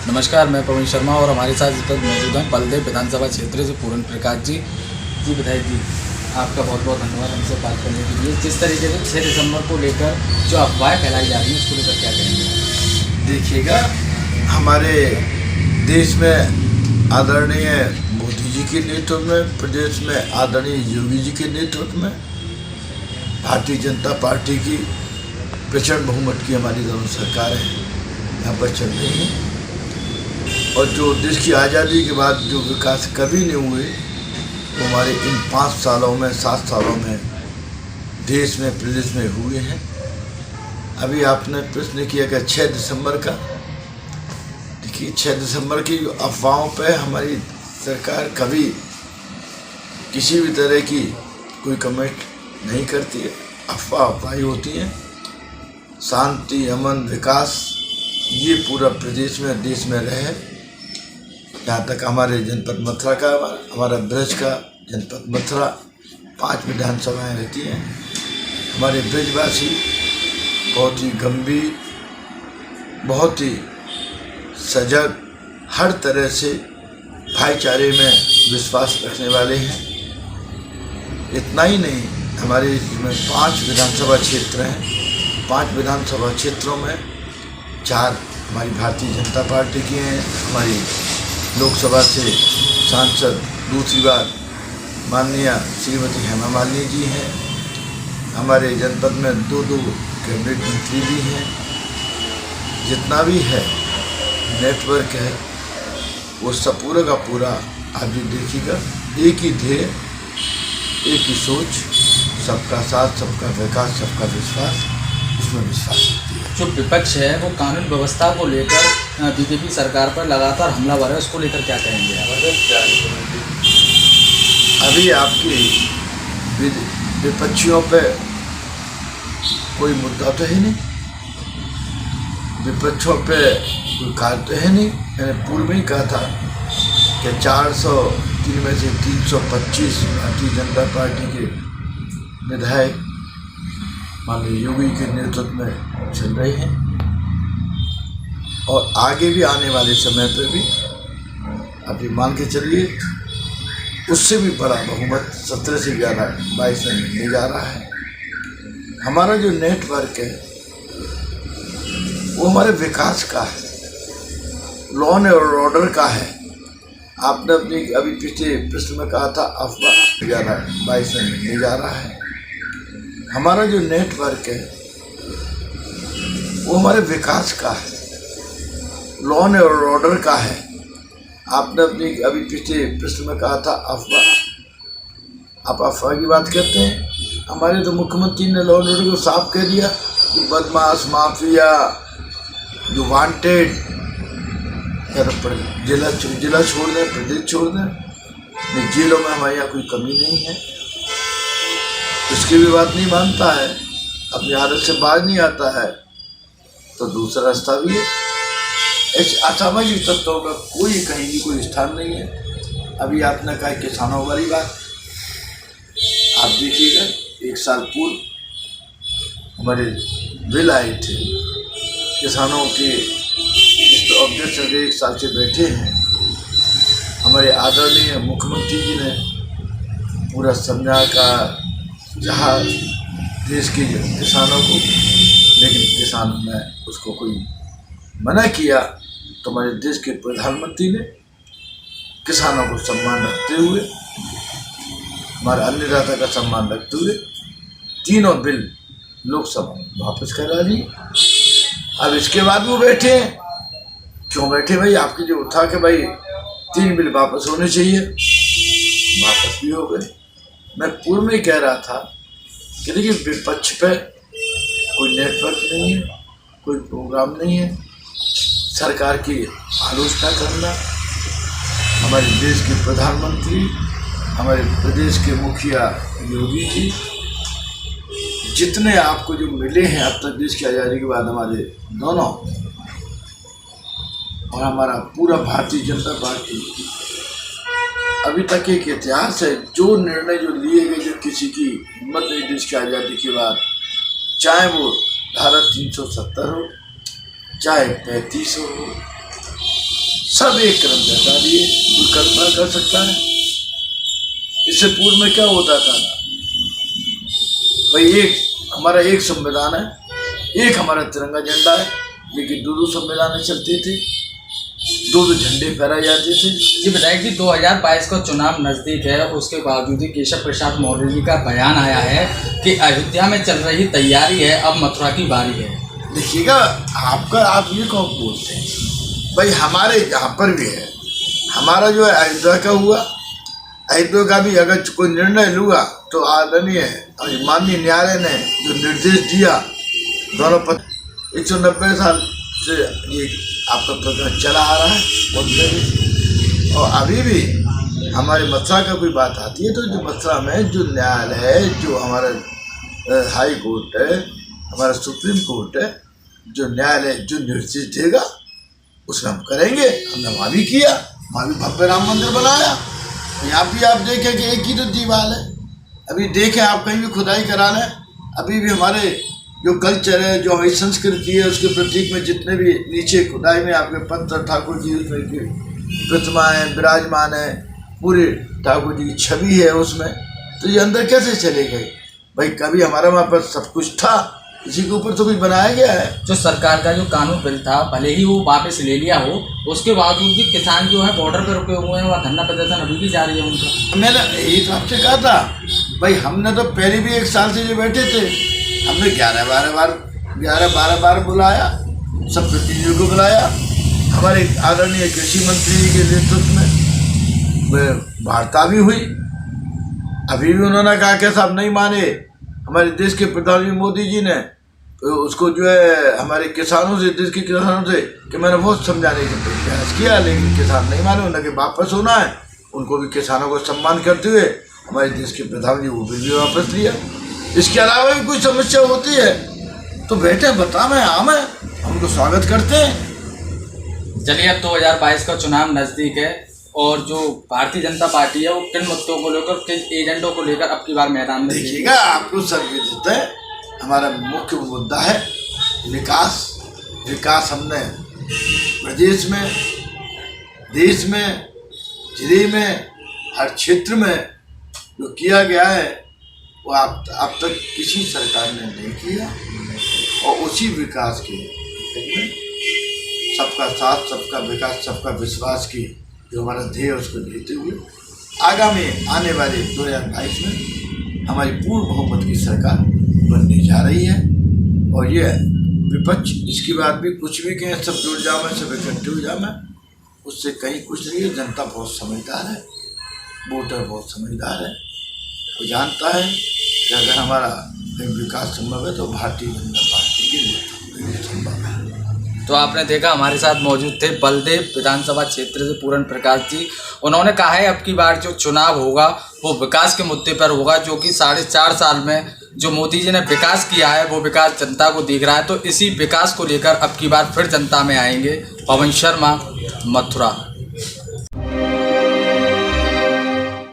नमस्कार, मैं पवन शर्मा और हमारे साथ इस वक्त मौजूद हैं बलदेव विधानसभा क्षेत्र से पूर्ण प्रकाश जी। विधायक जी, आपका बहुत बहुत धन्यवाद हमसे बात करने के लिए। जिस तरीके से 6 दिसंबर को लेकर जो अफवाहें फैलाई जा रही हैं, उसको लेकर क्या कहेंगे? देखिएगा, हमारे देश में आदरणीय मोदी जी के नेतृत्व में, प्रदेश में आदरणीय योगी जी के नेतृत्व में भारतीय जनता पार्टी की प्रचंड बहुमत की हमारी दोनों सरकारें यहाँ पर चल रही हैं। और जो देश की आज़ादी के बाद जो विकास कभी नहीं हुए, वो हमारे इन 5 सालों में 7 सालों में देश में प्रदेश में हुए हैं। अभी आपने प्रश्न किया कि 6 दिसंबर का, देखिए 6 दिसंबर की जो अफवाहों पे हमारी सरकार कभी किसी भी तरह की कोई कमेंट नहीं करती है। अफवाही होती हैं। शांति, अमन, विकास ये पूरा प्रदेश में देश में रहे। यहाँ तक हमारे जनपद मथुरा का, हमारा ब्रज का जनपद मथुरा 5 विधानसभाएँ रहती हैं। हमारे ब्रजवासी बहुत ही गंभीर, बहुत ही सजग, हर तरह से भाईचारे में विश्वास रखने वाले हैं। इतना ही नहीं, हमारे इसमें 5 विधानसभा क्षेत्र हैं। 5 विधानसभा क्षेत्रों में 4 हमारी भारतीय जनता पार्टी की हैं। हमारी लोकसभा से सांसद दूसरी बार माननीय श्रीमती हेमा मालिनी जी हैं। हमारे जनपद में 2 कैबिनेट मंत्री भी हैं। जितना भी है नेटवर्क है, वो सब पूरा का पूरा आप जी देखिएगा, एक ही ध्येय, एक ही सोच, सबका साथ, सबका विकास, सबका विश्वास, उसमें विश्वास होती है। जो विपक्ष है वो कानून व्यवस्था को लेकर बीजेपी सरकार पर लगातार हमलावर है, उसको लेकर क्या कहेंगे आप? अभी आपकी विपक्षियों पे कोई मुद्दा तो है नहीं, विपक्षों पे कोई कार्य तो है नहीं। मैंने पूर्व में ही कहा था कि 403 में से 325 भारतीय जनता पार्टी के विधायक माननीय योगी के नेतृत्व में चल रहे हैं और आगे भी आने वाले समय पर भी आप ये मान के चलिए, उससे भी बड़ा बहुमत 17 से 22 में मिलने जा रहा है। हमारा जो नेटवर्क है वो हमारे विकास का है, लॉ एंड ऑर्डर का है। आपने अपनी अभी पिछले प्रश्न में कहा था अफवाह 22 में मिलने जा रहा है। हमारा जो नेटवर्क है वो हमारे विकास का है, लॉ एंड ऑर्डर का है। आपने अपनी अभी पिछले प्रश्न में कहा था अफवाह, आप अफवाह की बात करते हैं। हमारे तो मुख्यमंत्री ने लॉ एंड ऑर्डर को साफ कह दिया कि बदमाश, माफिया, जो वांटेड, जिला छोड़ दें, प्रदेश छोड़ दें। जेलों में हमारे यहाँ कोई कमी नहीं है, उसकी भी बात नहीं मानता है, अपनी आदत से बाज नहीं आता है, तो दूसरा रास्ता भी है। ऐसे असामाजिक तत्वों का कोई कहीं भी कोई स्थान नहीं है। अभी आपने कहा किसानों वाली बात, आप देखिएगा 1 साल पूर्व हमारे बिल आए थे किसानों के, जिस ऑब्जेक्शन के 1 साल से बैठे हैं। हमारे आदरणीय मुख्यमंत्री जी ने पूरा समझा का जहाँ देश के किसानों को, लेकिन किसान में उसको कोई मना किया, तो हमारे देश के प्रधानमंत्री ने किसानों को सम्मान रखते हुए, हमारे अन्नदाता का सम्मान रखते हुए 3 बिल लोकसभा में वापस करा ली। अब इसके बाद वो बैठे हैं, क्यों बैठे भाई? आपकी जो उठा के भाई 3 बिल वापस होने चाहिए, वापस भी हो गए। मैं पूर्व में कह रहा था कि देखिए, विपक्ष पे कोई नेटवर्क नहीं है, कोई प्रोग्राम नहीं है। सरकार की आलोचना करना, हमारे देश के प्रधानमंत्री, हमारे प्रदेश के मुखिया योगी जी, जितने आपको जो मिले हैं अब तक देश की आज़ादी के बाद, हमारे दोनों और हमारा पूरा भारतीय जनता पार्टी, अभी तक एक इतिहास है। जो निर्णय जो लिए गए, जो किसी की हिम्मत नहीं देश की आज़ादी के बाद, चाहे वो धारा 370 हो, चाहे 35 हो, सब एक क्रम जैसा दिए, कोई कल्पना कर सकता है? इससे पूर्व में क्या होता था? भाई एक हमारा एक संविधान है, एक हमारा तिरंगा झंडा है, लेकिन दो संविधान चलते थे, दो झंडे फहराए जाते थे। जी विधायक जी, 2022 का चुनाव नज़दीक है, उसके बावजूद ही केशव प्रसाद मौर्य जी का बयान आया है कि अयोध्या में चल रही तैयारी है, अब मथुरा की बारी है। देखिएगा, आप ये कौन बोलते हैं? भाई हमारे यहाँ पर भी है, हमारा जो है अयोध्या का हुआ, अयोध्या का भी अगर कोई निर्णय लूँगा तो आदरणीय माननीय न्यायालय ने जो निर्देश दिया, दोनों 190 साल से ये आपका प्रकरण चला आ रहा है, और अभी भी हमारे मथुरा का कोई बात आती है तो जो मथुरा में जो न्यायालय है, जो हमारा हाई कोर्ट है, हमारा सुप्रीम कोर्ट है, जो न्यायालय जो निर्देश देगा उसमें हम करेंगे। हमने वहाँ भी किया, वहाँ भी भव्य राम मंदिर बनाया। यहाँ भी आप देखें कि एक ही तो दीवार है, अभी देखें आप कहीं भी खुदाई करा लें, अभी भी हमारे जो कल्चर है, जो हमारी संस्कृति है, उसके प्रतीक में जितने भी नीचे खुदाई में आपके पत्थर ठाकुर जी उसमें की प्रतिमा है, विराजमान है, पूरे ठाकुर जी की छवि है उसमें, तो ये अंदर कैसे चले गए? भाई कभी हमारा वहाँ पर सब कुछ था, इसी के ऊपर तो कुछ बनाया गया है। जो सरकार का जो कानून बिल था, भले ही वो वापस ले लिया हो, उसके बावजूद भी किसान जो है बॉर्डर पर रुके हुए हैं, वह धरना प्रदर्शन अभी भी जारी है उनका। मैंने यही तो आपसे कहा था, भाई हमने तो पहले भी 1 साल से जो बैठे थे, हमने 11-12 बार बुलाया, सब प्रतिनिधियों को बुलाया, हमारे आदरणीय कृषि मंत्री जी के नेतृत्व में वार्ता भी हुई। अभी भी उन्होंने कहा कि साहब नहीं माने, हमारे देश के प्रधानमंत्री मोदी जी ने उसको जो है हमारे किसानों से, देश के किसानों से, कि मैंने बहुत समझाने का प्रयास किया, लेकिन किसान नहीं माने, उन्हें वापस होना है। उनको भी किसानों को सम्मान करते हुए हमारे देश के प्रधानमंत्री वो भी वापस लिया। इसके अलावा भी कोई समस्या होती है तो बेटे बताएं, हम उनको स्वागत करते हैं। चलिए, अब 2022 का चुनाव नज़दीक है और जो भारतीय जनता पार्टी है वो किन मुद्दों को लेकर, किन एजेंडों को लेकर अब की बार मैदान में? देखिएगा, आपको सर्वविदित है, हमारा मुख्य मुद्दा है विकास। विकास हमने प्रदेश में, देश में, जिले में, हर क्षेत्र में जो किया गया है वो अब तक किसी सरकार ने नहीं किया, और उसी विकास के सबका साथ, सबका विकास, सबका विश्वास की जो हमारा ध्येय उसको लेते हुए आगामी आने वाले 2022 में हमारी पूर्ण बहुमत की सरकार बनने जा रही है। और ये विपक्ष इसके बाद भी कुछ भी कहें, सब जुड़ जाए, सब इकट्ठे हो जाए, उससे कहीं कुछ नहीं है। जनता बहुत समझदार है, वोटर बहुत समझदार है, वो जानता है कि अगर हमारा विकास संभव है तो भारतीय जनता पार्टी के लिए संभव है। तो आपने देखा, हमारे साथ मौजूद थे बलदेव विधानसभा क्षेत्र से पूरण प्रकाश जी। उन्होंने कहा है अब की बार जो चुनाव होगा वो विकास के मुद्दे पर होगा, जो कि 4.5 साल में जो मोदी जी ने विकास किया है वो विकास जनता को दिख रहा है। तो इसी विकास को लेकर अब की बार फिर जनता में आएंगे। पवन शर्मा, मथुरा।